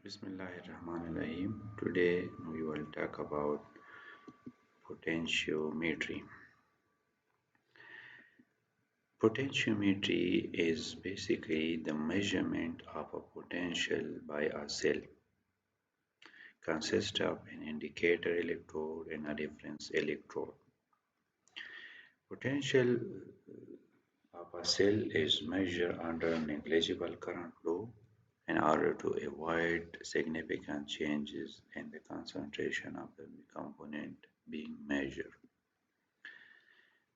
Bismillahirrahmanirrahim. Today we will talk about potentiometry. Potentiometry is basically the measurement of a potential by a cell. Consists of an indicator electrode and a reference electrode. Potential of a cell is measured under negligible current flow in order to avoid significant changes in the concentration of the component being measured.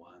1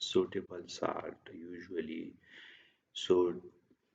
suitable salt usually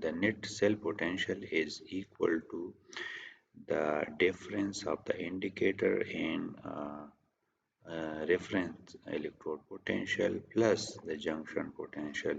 the net cell potential is equal to the difference of the indicator and reference electrode potential plus the junction potential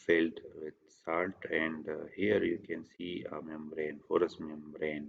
filled with salt and here you can see a membrane, porous membrane,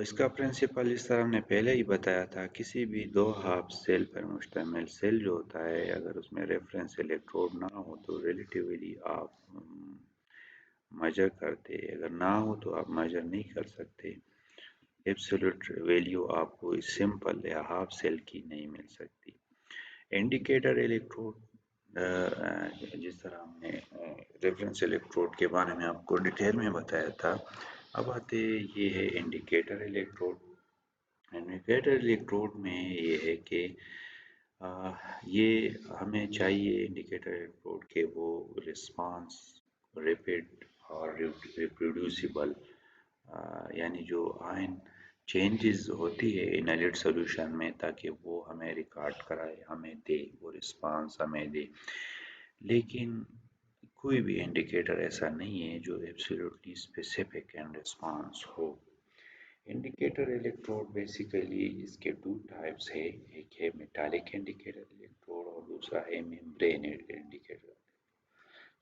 اس کا principal اس طرح ہم نے پہلے ہی بتایا تھا، کسی بھی دو half cell پر مشتمل سیل جو ہوتا ہے اگر اس میں ریفرنس الیکٹروڈ نہ ہو تو ریلیٹیولی آپ میجر کرتے، اگر نہ ہو تو آپ میجر نہیں کر سکتے، ایبسولوٹ ویلیو آپ کو سمپل یا ہاف سیل کی نہیں مل سکتی۔ انڈیکیٹر الیکٹروڈ جس طرح ہم نے ریفرنس الیکٹروڈ کے بارے میں آپ کو ڈیٹیل میں بتایا تھا، اب آتے یہ ہے انڈیکیٹر الیکٹروڈ۔ انڈیکیٹر الیکٹروڈ میں یہ ہے کہ یہ ہمیں چاہیے انڈیکیٹر الیکٹروڈ کہ وہ رسپانس ریپڈ اور ریپروڈیوسیبل، یعنی جو آئن چینجز ہوتی ہے انیلٹ سولوشن میں، تاکہ وہ ہمیں ریکارڈ کرائے، ہمیں دے، وہ رسپانس ہمیں دے۔ لیکن کوئی بھی انڈیکیٹر ایسا نہیں ہے جو ایبسولوٹلی اسپیسیفک اینڈ رسپانس ہو۔ انڈیکیٹر الیکٹروڈ بیسیکلی اس کے دو ٹائپس ہے، ایک ہے میٹالک انڈیکیٹر الیکٹروڈ اور دوسرا ہے ممبرین انڈیکیٹر۔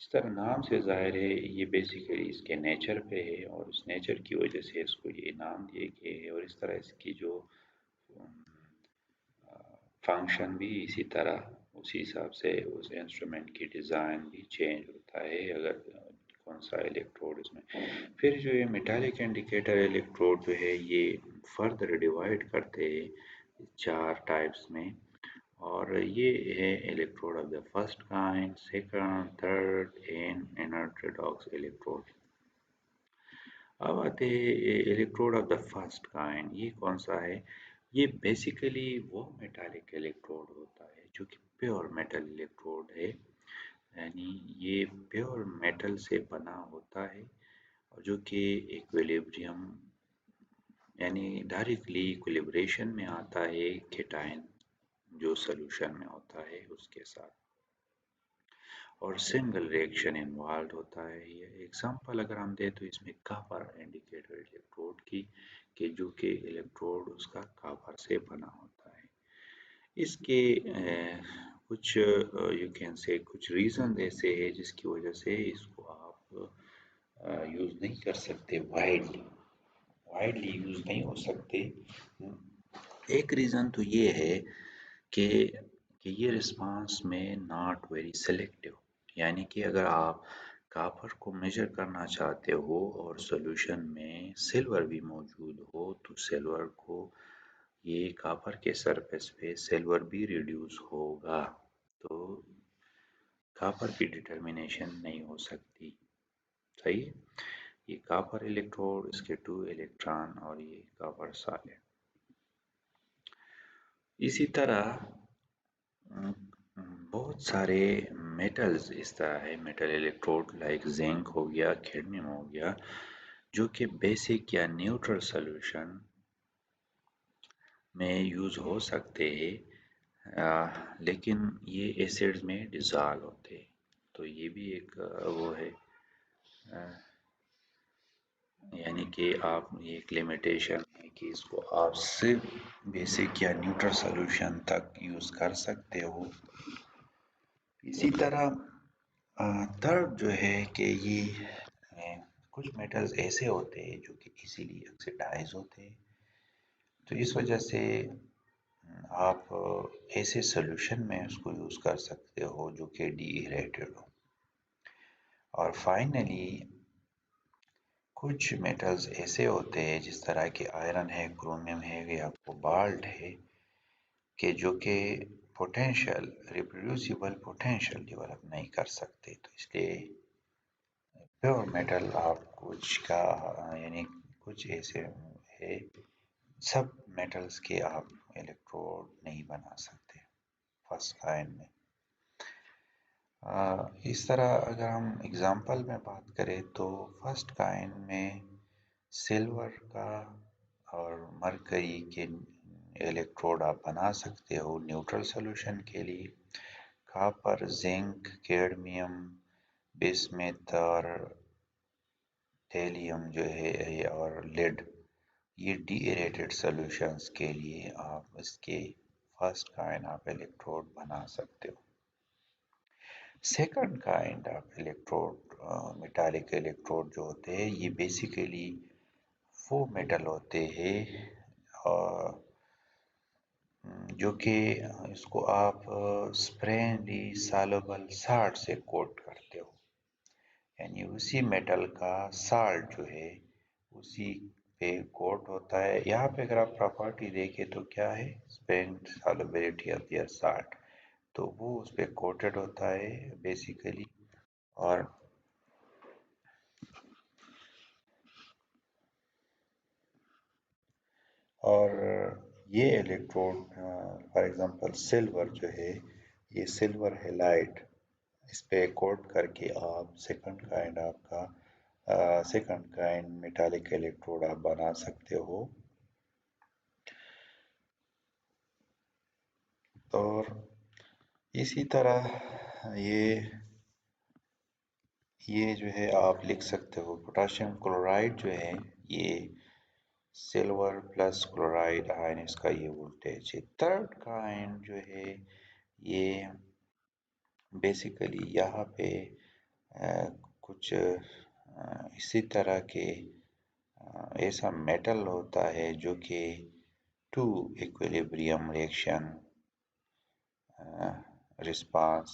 اس طرح نام سے ظاہر ہے یہ بیسیکلی اس کے نیچر پہ ہے، اور اس نیچر کی وجہ سے اس کو یہ نام دیے گئے ہے، اور اس طرح اس کی جو فنکشن بھی اسی طرح اسی حساب سے اس انسٹرومنٹ کی ڈیزائن بھی چینج ہوتا ہے اگر کون سا الیکٹروڈ اس میں۔ پھر جو یہ میٹالک انڈیکیٹر الیکٹروڈ جو ہے یہ فردر ڈیوائڈ کرتے ہیں چار ٹائپس میں، اور یہ ہے electrode of the first kind, second, third and unorthodox electrode. اب آتے ہیں electrode of the first kind, یہ کون سا ہے؟ یہ بیسیکلی وہ میٹالک الیکٹروڈ ہوتا ہے جو کہ پیور میٹل الیکٹروڈ ہے، یعنی یہ پیور میٹل سے بنا ہوتا ہے، اور جو کہ ایکویلیبریم یعنی ڈائریکٹلی ایکولیبریشن میں آتا ہے کیٹائن جو سولوشن میں ہوتا ہے اس کے ساتھ، اور سنگل ریئیکشن انوالوڈ ہوتا ہے۔ یہ ایگزامپل اگر ہم دیں تو اس میں کاپر انڈیکیٹر الیکٹروڈ کی، کہ جو کہ الیکٹروڈ اس کا کاپر سے بنا ہوتا ہے۔ اس کے کچھ یو کین سے کچھ ریزن ایسے ہے جس کی وجہ سے اس کو آپ یوز نہیں کر سکتے، وائڈلی یوز نہیں ہو سکتے۔ ایک ریزن تو یہ ہے کہ یہ رسپانس میں ناٹ ویری سلیکٹیو، یعنی کہ اگر آپ کاپر کو میجر کرنا چاہتے ہو اور سولوشن میں سلور بھی موجود ہو تو سلور کو یہ کاپر کے سرفیس پہ سلور بھی ریڈیوس ہوگا، تو کاپر کی ڈٹرمنیشن نہیں ہو سکتی۔ صحیح، یہ کاپر الیکٹروڈ، اس کے 2 الیکٹران اور یہ کاپر سالڈ۔ اسی طرح بہت سارے میٹلز اس طرح ہے، میٹل الیکٹروڈ لائک زنک ہو گیا، کیڈمیم ہو گیا، جو کہ بیسک یا نیوٹرل سولوشن میں یوز ہو سکتے ہیں، لیکن یہ ایسڈز میں ڈیزالو ہوتے ہیں، تو یہ بھی ایک وہ ہے، یعنی کہ آپ یہ ایک لمیٹیشن ہے کہ اس کو آپ صرف بیسک یا نیوٹرل سولوشن تک یوز کر سکتے ہو۔ اسی طرح تھرڈ جو ہے کہ یہ کچھ میٹلز ایسے ہوتے ہیں جو کہ ایزیلی آکسیڈائز ہوتے ہیں، تو اس وجہ سے آپ ایسے سولوشن میں اس کو یوز کر سکتے ہو جو کہ ڈی ایریٹڈ ہو۔ اور فائنلی کچھ میٹلز ایسے ہوتے ہیں جس طرح کہ آئرن ہے، کرومیم ہے یا کوبالٹ ہے، کہ جو کہ پوٹینشیل ریپروڈیوسیبل پوٹینشیل ڈیولپ نہیں کر سکتے، تو اس لیے پیور میٹل آپ کچھ کا یعنی کچھ ایسے ہے سب میٹلز کے آپ الیکٹروڈ نہیں بنا سکتے فرسٹ کائنڈ میں۔ اس طرح اگر ہم اگزامپل میں بات کریں تو فرسٹ کائنڈ میں سلور کا اور مرکری کے الیکٹروڈ آپ بنا سکتے ہو نیوٹرل سولوشن کے لیے، کاپر، زنک، کیڈمیم، بسمتھ اور تھیلیم جو ہے اور لیڈ، یہ ڈی ایریٹڈ سولوشنز کے لیے آپ اس کے فرسٹ کائنڈ آپ الیکٹروڈ بنا سکتے ہو۔ Second kind of electrode metallic electrode جو ہوتے ہیں یہ بیسیکلی وہ میٹل ہوتے ہیں اور جو کہ اس کو آپ اسپرینلی سالوبل سالٹ سے کوٹ کرتے ہو، یعنی اسی میٹل کا سالٹ جو ہے اسی پہ کوٹ ہوتا ہے. یہاں پہ اگر آپ پراپرٹی دیکھیں تو کیا ہے، اسپرینگ سالوبلٹی آف دیئر سالٹ، تو وہ اس پہ کوٹڈ ہوتا ہے بیسیکلی. اور اور یہ الیکٹروڈ فار ایگزامپل سلور جو ہے، یہ سلور ہیلائٹ، اس پہ کوٹ کر کے آپ سیکنڈ کائنڈ میٹالک الیکٹروڈ آپ بنا سکتے ہو. اور اسی طرح یہ جو ہے آپ لکھ سکتے ہو پوٹاشیم کلورائڈ جو ہے، یہ سلور پلس کلورائڈ آئن، اس کا یہ وولٹیج ہے. تھرڈ کائنڈ جو ہے یہ بیسیکلی یہاں پہ کچھ اسی طرح کے ایسا میٹل ہوتا ہے جو کہ to equilibrium reaction response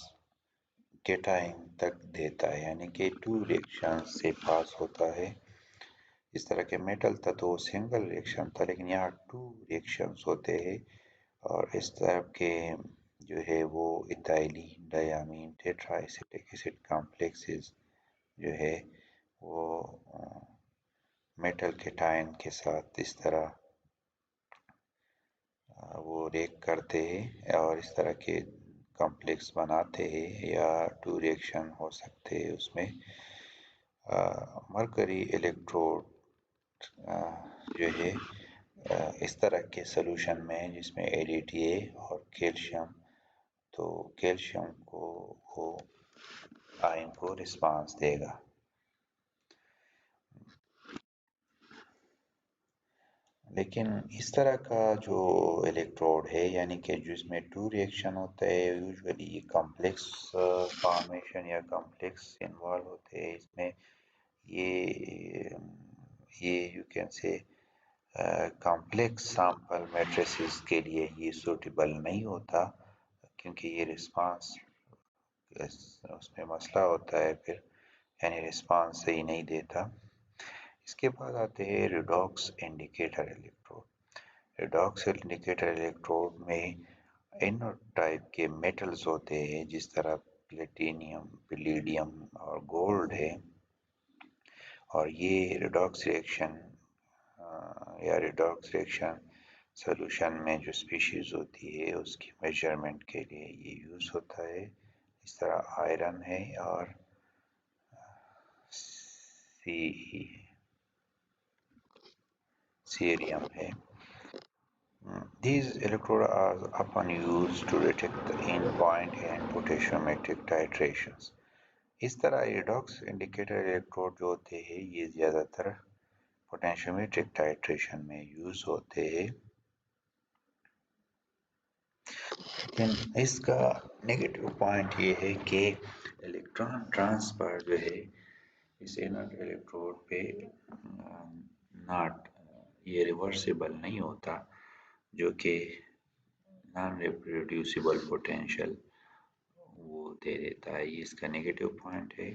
cation تک دیتا ہے، یعنی کہ ٹو ریئیکشن سے پاس ہوتا ہے. اس طرح کے میٹل تھا تو وہ سنگل ریئیکشن تھا، لیکن یہاں ٹو ریئیکشنز ہوتے ہیں. اور اس طرح کے جو ہے وہ ایتھائلین ڈیامین ٹیٹرا ایسیٹک ایسڈ کمپلیکسز جو ہے وہ میٹل کیٹائن کے ساتھ اس طرح وہ ریک کرتے ہیں اور اس طرح کے کمپلیکس بناتے ہیں، یا ٹو ریئیکشن ہو سکتے ہیں اس میں. مرکری الیکٹروڈ جو ہے اس طرح کے سلوشن میں جس میں AlF اور کیلشیم، تو کیلشیم کو وہ آئن کو رسپانس دے گا. لیکن اس طرح کا جو الیکٹروڈ ہے، یعنی کہ جس میں ٹو ریئیکشن ہوتا ہے، یوزولی یہ کمپلیکس فارمیشن یا کمپلیکس انوالو ہوتے ہیں اس میں. یہ you can say complex sample matrices کے لیے یہ سوٹیبل نہیں ہوتا، کیونکہ یہ رسپانس اس میں مسئلہ ہوتا ہے پھر، یعنی رسپانس صحیح نہیں دیتا. اس کے بعد آتے ہیں ریڈاکس انڈیکیٹر الیکٹروڈ. ریڈاکس انڈیکیٹر الیکٹروڈ میں انر ٹائپ کے میٹلز ہوتے ہیں جس طرح پلیٹینیم، پلیڈیم اور گولڈ ہے، اور یہ ریڈاکس ریئیکشن سولوشن میں جو اسپیشیز ہوتی ہے اس کی میجرمنٹ کے لیے یہ یوز ہوتا ہے. اس طرح آئرن ہے اور سیریم ہے. These electrodes are often used to detect the end-point and potentiometric titrations. اس طرح ریڈاکس انڈیکیٹر الیکٹروڈ جو ہوتے ہیں یہ زیادہ تر پوٹینشیومیٹرک ٹائٹریشن میں یوز ہوتے ہیں. لیکن اس کا نیگیٹو پوائنٹ یہ ہے کہ الیکٹران ٹرانسفر جو ہے اس انرٹ الیکٹروڈ پہ یہ ریورسیبل نہیں ہوتا، جو کہ نان ریپروڈیوسیبل پوٹینشیل وہ دے دیتا ہے. یہ اس کا نیگیٹو پوائنٹ ہے.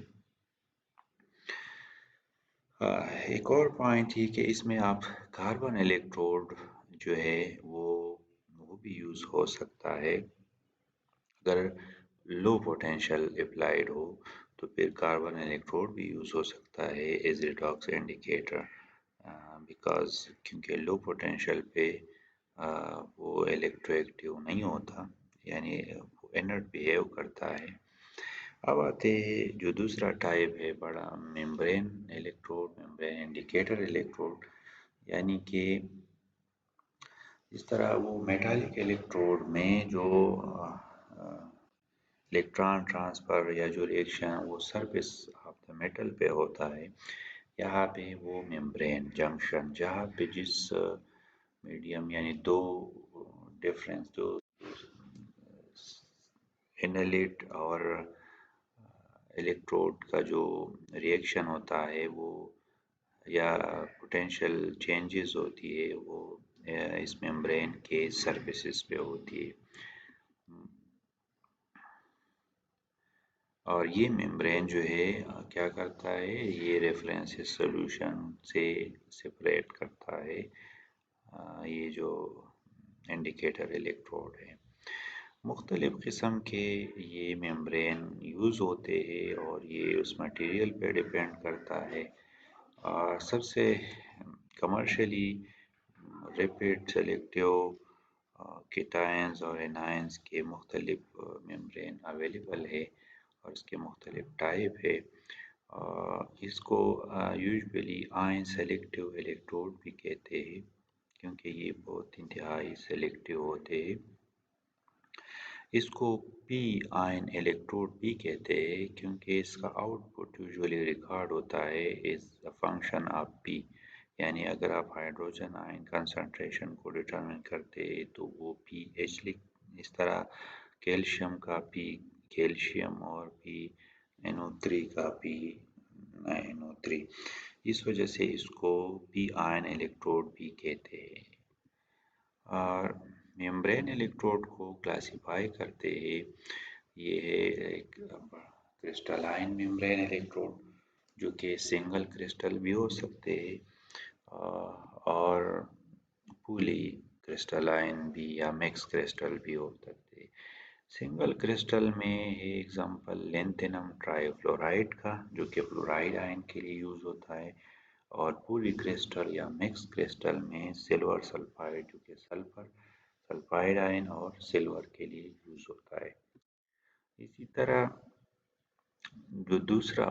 ایک اور پوائنٹ یہ کہ اس میں آپ کاربن الیکٹروڈ جو ہے وہ بھی یوز ہو سکتا ہے. اگر لو پوٹینشیل اپلائیڈ ہو تو پھر کاربن الیکٹروڈ بھی یوز ہو سکتا ہے ایز ریڈاکس انڈیکیٹر، بیکاز کیونکہ لو پوٹینشیل پہ وہ الیکٹرو ایکٹیو نہیں ہوتا، یعنی وہ انرٹ بیہیو کرتا ہے. اب آتے ہیں جو دوسرا ٹائپ ہے بڑا، membrane electrode, membrane indicator electrode, یعنی کہ اس طرح وہ میٹالک الیکٹروڈ میں جو الیکٹران ٹرانسفر یا جو ریئیکشن وہ سرفیس آف دا میٹل پہ ہوتا ہے، یہاں پہ وہ ممبرین جنکشن جہاں پہ جس میڈیم یعنی دو انلیٹ اور الیکٹروڈ کا جو ریئیکشن ہوتا ہے وہ یا پوٹینشیل چینجز ہوتی ہے وہ اس ممبرین کے سرفیسز پہ ہوتی ہے، اور یہ ممبرین جو ہے کیا کرتا ہے، یہ ریفرنس سولوشن سے سپریٹ کرتا ہے یہ جو انڈیکیٹر الیکٹروڈ ہے۔ مختلف قسم کے یہ ممبرین یوز ہوتے ہیں اور یہ اس مٹیریل پہ ڈیپینڈ کرتا ہے، اور سب سے کمرشلی ریپڈ سلیکٹیو کیٹائنز اور انائنز کے مختلف ممبرین اویلیبل ہے، اور اس کے مختلف ٹائپ ہے۔ اس کو یوزولی آئن سلیکٹیو الیکٹروڈ بھی کہتے ہیں، کیونکہ یہ بہت انتہائی سلیکٹیو ہوتے ہیں۔ اس کو پی آئن الیکٹروڈ بھی کہتے ہیں، کیونکہ اس کا آؤٹ پٹ یوزولی ریکارڈ ہوتا ہے از اے فنکشن آف پی، یعنی اگر آپ ہائیڈروجن آئن کنسنٹریشن کو ڈٹرمن کرتے ہیں تو وہ پی ایچ اس طرح کیلشیم کا پی کیلشیم اور پی NO3 کا پی NO3، اس وجہ سے اس کو پی آئن الیکٹروڈ بھی کہتے ہیں۔ اور ممبرین الیکٹروڈ کو کلاسیفائی کرتے ہیں، یہ ہے ایک کرسٹلائن ممبرین الیکٹروڈ جو کہ سنگل کرسٹل بھی ہو سکتے ہیں، اور پولی کرسٹلائن بھی یا مکس کرسٹل بھی ہو سکتے ہیں۔ سنگل کرسٹل میں ہے ایگزامپل لینتھینم ٹرائی فلورائڈ کا، جو کہ فلورائڈ آئن کے لیے یوز ہوتا ہے، اور پولی کرسٹل یا مکس کرسٹل میں سلور سلفائڈ جو کہ سلفر سلفائڈ آئن اور سلور کے لیے یوز ہوتا ہے۔ اسی طرح جو دوسرا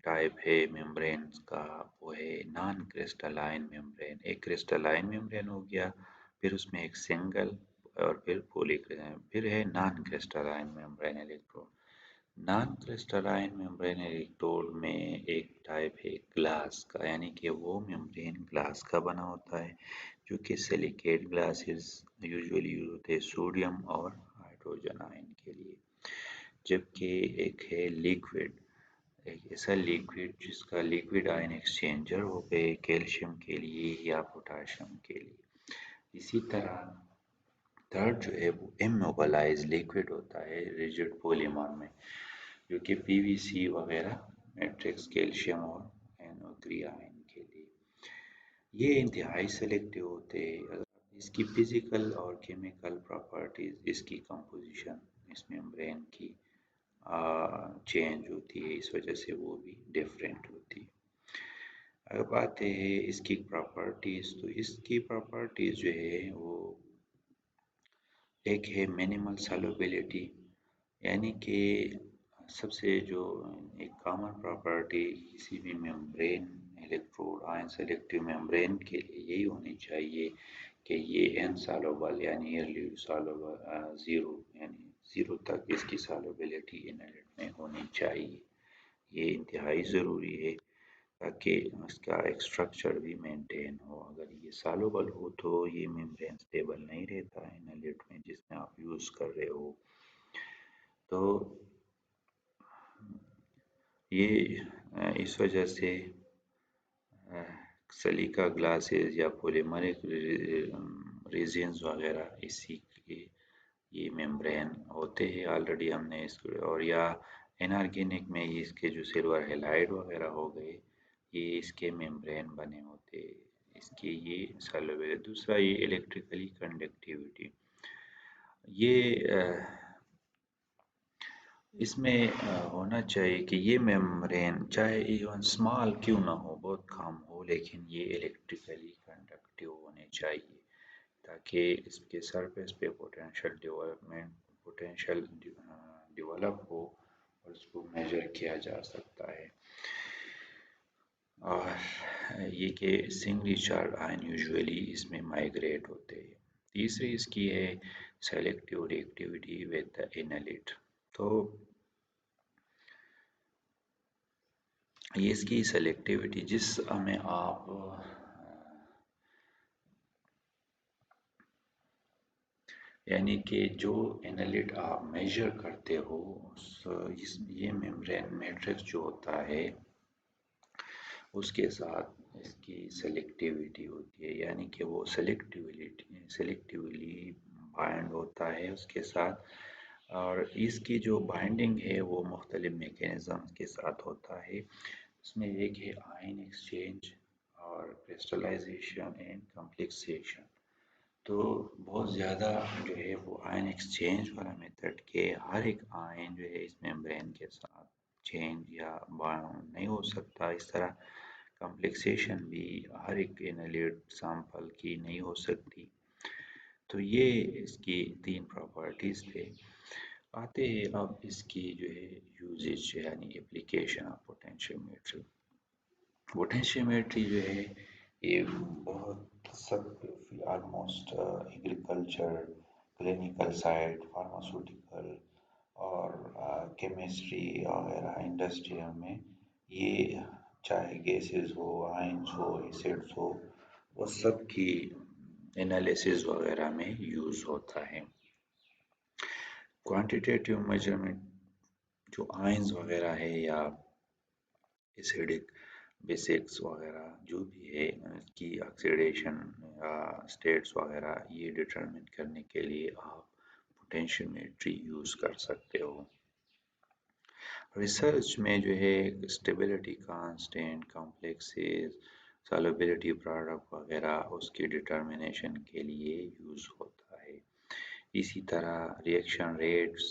ٹائپ ہے ممبرینز کا وہ ہے نان کرسٹلائن ممبرین۔ ایک کرسٹلائن ممبرین ہو گیا، پھر اس میں ایک سنگل اور پھر پولی، پھر ہے naan crystalline membrane electrode. Naan crystalline membrane electrode میں ایک ٹائپ ہے گلاس کا، یعنی کہ وہ ممبرین گلاس کا بنا ہوتا ہے، جو کہ سلیکیٹ گلاسز یوزولی یوز ہوتے ہیں سوڈیم اور ہائیڈروجن آئن کے لیے۔ جبکہ ایک ہے لیکوڈ، ایک ایسا لیکوڈ جس کا لیکوڈ آئن ایکسچینجر ہو گئے کیلشیم کے لیے یا پوٹاشیم کے لیے۔ اسی طرح تھرڈ جو ہے وہ اموبلائز لیکوڈ ہوتا ہے ریجڈ پولیمر میں، جو کہ پی وی سی وغیرہ میٹرکس کیلشیم اور NO3 آئن کے لیے۔ یہ انتہائی سلیکٹیو ہوتے ہیں، اس کی فزیکل اور کیمیکل پراپرٹیز، اس کی کمپوزیشن اس ممبرین کی چینج ہوتی ہے، اس وجہ سے وہ بھی ڈیفرنٹ ہوتی ہے۔ اگر بات ہے اس کی پراپرٹیز، تو اس کی پراپرٹیز جو ہے وہ ایک ہے منیمل سالوبلٹی، یعنی کہ سب سے جو ایک کامن پراپرٹی کسی بھی ممبرین الیکٹروڈ آئن سلیکٹیو ممبرین کے لیے یہی ہونی چاہیے کہ یہ ان سالوبل یعنی ایئرلی سالوبل زیرو، یعنی زیرو تک اس کی سالوبلٹی انلیٹ میں ہونی چاہیے۔ یہ انتہائی ضروری ہے تاکہ اس کا ایک اسٹرکچر بھی مینٹین ہو۔ اگر یہ سالوبل ہو تو یہ ممبرین سٹیبل نہیں رہتا ہے انلیٹ میں جس میں آپ یوز کر رہے ہو۔ تو یہ اس وجہ سے سلیکا گلاسز یا پولیمرک ریزنز وغیرہ اسی کے یہ ممبرین ہوتے ہیں، آلریڈی ہم نے اس کو، اور یا انارگینک میں اس کے جو سلور ہیلائڈ وغیرہ ہو گئے، یہ اس کے ممبرین بنے ہوتے ہیں۔ اس کی یہ سالوبل۔ دوسرا یہ الیکٹریکلی کنڈکٹیوٹی، یہ اس میں ہونا چاہیے کہ یہ ممبرین چاہے ایون اسمال کیوں نہ ہو، بہت کم ہو، لیکن یہ الیکٹریکلی کنڈکٹیو ہونے چاہیے تاکہ اس کے سرفیس پہ پوٹینشیل ڈیولپ ہو اور اس کو میجر کیا جا سکتا ہے۔ اور یہ کہ سنگلی چارج آئن یوزولی اس میں مائگریٹ ہوتے ہیں۔ تیسری اس کی ہے سیلیکٹیو ری ایکٹیویٹی ود دا انلیٹ۔ تو یہ اس کی سلیکٹیوٹی جس میں آپ یعنی کہ جو انلیٹ آپ میجر کرتے ہو، یہ ممبرین میٹرکس جو ہوتا ہے اس کے ساتھ اس کی سلیکٹیویٹی ہوتی ہے، یعنی کہ وہ سلیکٹیولی بائنڈ ہوتا ہے اس کے ساتھ، اور اس کی جو بائنڈنگ ہے وہ مختلف میکینزم کے ساتھ ہوتا ہے۔ اس میں ایک ہے آئن ایکسچینج اور کرسٹلائزیشن اینڈ کمپلیکسیشن۔ تو بہت زیادہ جو ہے وہ آئن ایکسچینج والا میتھڈ کے ہر ایک آئن جو ہے اس ممبرین کے ساتھ چینج یا بانڈ نہیں ہو سکتا، اس طرح کمپلیکسیشن بھی ہر ایک انیلیٹ سیمپل کی نہیں ہو سکتی۔ تو یہ اس کی تین پراپرٹیز تھے۔ آتے ہیں اب اس کی جو ہے یوزیج یعنی اپلیکیشن آف پوٹینشیومیٹری۔ پوٹینشیومیٹری جو ہے یہ بہت سب almost agriculture, clinical site, pharmaceutical اور کیمسٹری وغیرہ انڈسٹریل میں یہ چاہے گیسز ہو، آئنس ہو، ایسڈس ہو، وہ سب کی انالیسز وغیرہ میں یوز ہوتا ہے۔ کوانٹیٹیو میجرمنٹ جو آئنز وغیرہ ہے یا ایسیڈک بیسکس وغیرہ جو بھی ہے اس کی آکسیڈیشن اسٹیٹس وغیرہ یہ ڈٹرمن کرنے کے لیے آپ پوٹینشیومیٹری یوز کر سکتے ہو۔ ریسرچ میں جو ہے اسٹیبلٹی کانسٹینٹ، کمپلیکسز، سالوبلٹی پروڈکٹ وغیرہ اس کی ڈٹرمنیشن کے لیے یوز ہوتا ہے۔ اسی طرح reaction rates,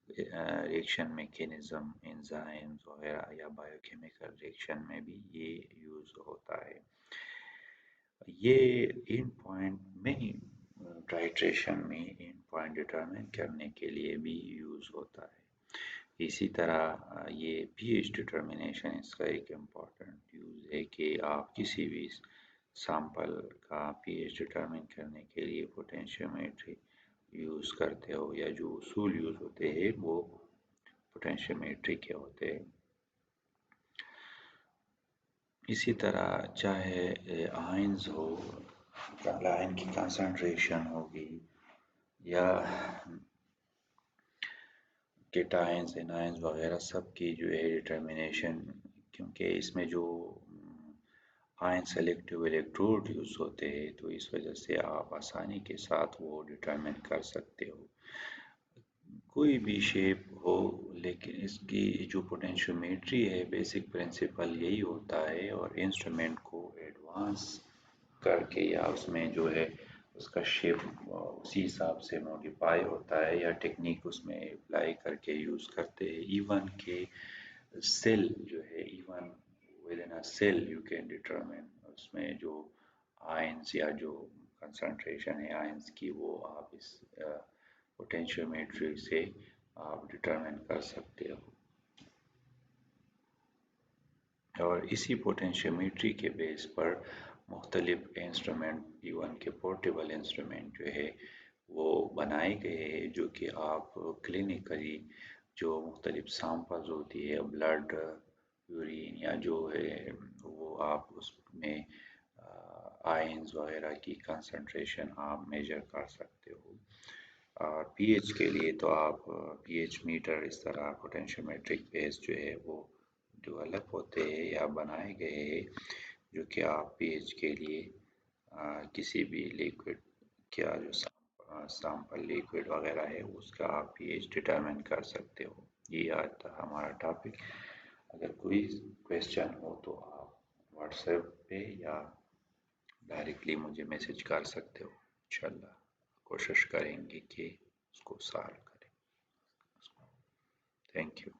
reaction mechanism, enzymes وغیرہ یا بایو کیمیکل ریئیکشن میں بھی یہ یوز ہوتا ہے۔ یہ ان پوائنٹ میں ٹائٹریشن میں ان پوائنٹ ڈٹرمن کرنے کے لیے بھی یوز ہوتا ہے۔ اسی طرح یہ پی ایچ ڈٹرمنیشن اس کا ایک امپورٹنٹ یوز ہے کہ آپ کسی بھی سیمپل کا پی ایچ ڈٹرمن کرنے کے لیے پوٹینشیومیٹری یوز کرتے ہو، یا جو اصول یوز ہوتے ہیں وہ پوٹینشیومیٹری کے ہوتے ہیں۔ اسی طرح چاہے آئنز ہو، آئن کی کنسنٹریشن ہوگی یا کیٹائنز، انائنز وغیرہ سب کی جو ہے ڈٹرمنیشن، کیونکہ اس میں جو آئن سلیکٹیو الیکٹروڈ یوز ہوتے ہیں تو اس وجہ سے آپ آسانی کے ساتھ وہ ڈٹرمن کر سکتے ہو۔ کوئی بھی شیپ ہو لیکن اس کی جو پوٹینشیومیٹری ہے بیسک پرنسپل یہی ہوتا ہے، اور انسٹرومنٹ کو ایڈوانس کر کے یا اس میں جو ہے اس کا شیپ اسی حساب سے موڈیفائی ہوتا ہے یا ٹیکنیک اس میں اپلائی کر کے یوز کرتے ہیں۔ ایون کہ سیل جو ہے، even within a cell you can determine اس میں جو آئنس یا جو کنسنٹریشن ہے آئنس کی وہ آپ اس پوٹینشیومیٹری سے آپ ڈٹرمن کر سکتے ہو۔ اور اسی پوٹینشیومیٹری کے بیس پر مختلف انسٹرومنٹ، ایون کہ پورٹیبل انسٹرومنٹ جو ہے وہ بنائے گئے ہیں، جو کہ آپ کلینکلی جو مختلف سیمپلز ہوتی ہے بلڈ، یورین یا جو ہے وہ آپ اس میں آئنز وغیرہ کی کنسنٹریشن آپ میجر کر سکتے ہو۔ اور پی ایچ کے لیے تو آپ پی ایچ میٹر اس طرح پوٹینشیومیٹرک بیس جو ہے وہ ڈیولپ ہوتے ہیں یا بنائے گئے ہیں، جو کہ آپ پی ایچ کے لیے کسی بھی لیکوڈ کیا جو سیمپل لیکوڈ وغیرہ ہے اس کا آپ پی ایچ ڈٹرمن کر سکتے ہو۔ یہ آج تھا ہمارا ٹاپک۔ اگر کوئی کویسچن ہو تو آپ واٹس ایپ پہ یا ڈائریکٹلی مجھے میسج کر سکتے ہو، انشاءاللہ کوشش کریں گے کہ اس کو سالو کریں۔ Thank you.